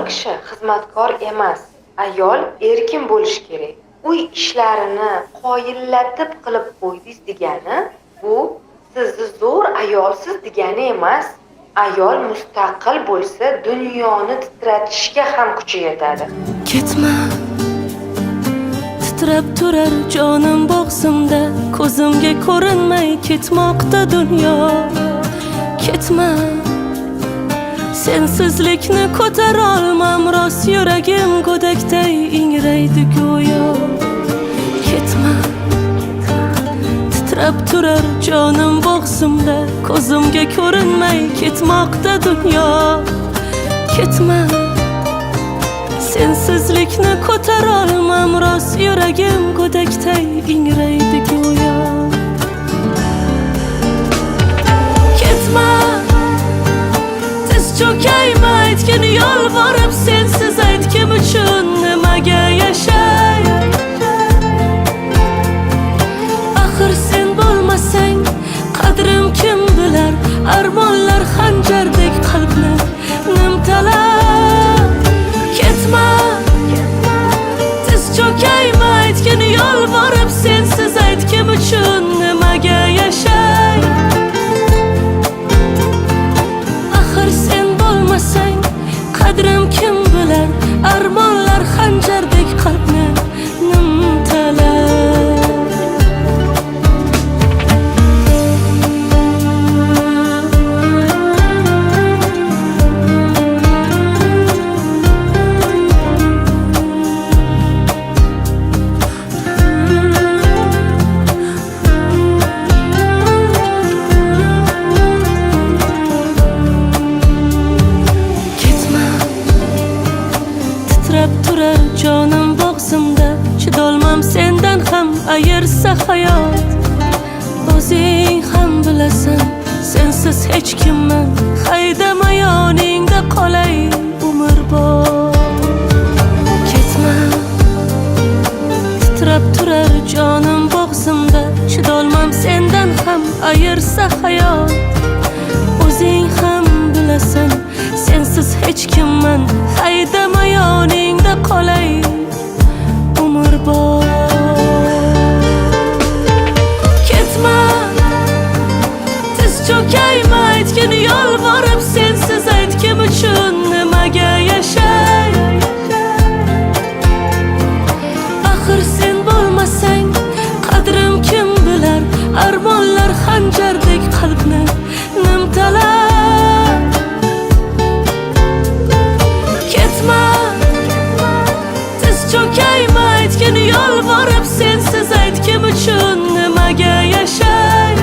kishi xizmatkor emas. Ayol erkin bo'lishi kerak. Uy ishlarini qoyillatib qilib qo'ydingiz degani bu sizni zo'r ayolsiz degani emas. Ayol mustaqil bo'lsa, dunyoni titratishga ham kuchi yetadi. Ketma, titrab turar jonim bo'g'zimda, ko'zimga ko'rinmay ketmoqda dunyo. Ketma, sensizlikni ko'tara olmam, rost yuragim go'dakday ingraydi go'yo. Ketma, titrab turar jonim bo'g'zimda, ko'zimga ko'rinmay ketmoqda dunyo. Ketma, sensizlikni ko'tara olmam, rost yuragim go'dakday ingraydi go'yo. Ketma, tiz cho'kayma aytgin yolvorib, sensiz aytgim uchun nimaga yashay? Axir sen bo'lmasang qadrim kim bilar? Armonlar xanjardek qalbni nimtalar. Ketma, tiz cho'kayma aytgin yolvorib, sensiz aytgim uchun nimaga yashay? Axir sen bo'lmasang qadrim kim bilar? Armonlar xanjardek qalbni nimtalar. Turar jonim bo'g'zimda, chidolmam sendan ham ayirsa hayot. O'zing ham bilasan, sensiz hech kimman, haydama yoningda qolay umrbod. Ketma, titrab turar jonim bo'g'zimda, chidolmam sendan ham ayirsa hayot. O'zing ham bilasan, sensiz hech kimman, haydama yoningda qolay umrbod. Ketma, tiz cho'kayma aytgin yolvorib, sensiz aytgim uchun nimaga yashay? Axir sen bo'lmasang qadrim kim bilar? Armonlar xanjardek qalbni nimtalar. Ketma, tiz cho'kayma aytgin yolvorib, sensiz aytgim uchun nimaga yashay?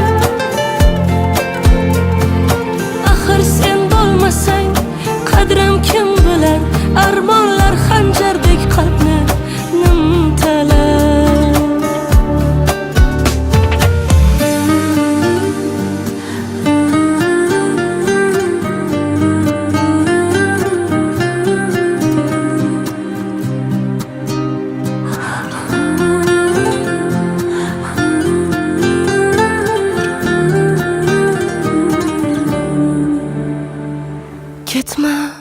Axir sen bo'lmasang qadrim kim bilar? Armonlar xanjardek qalbni nimtalar. Ketma.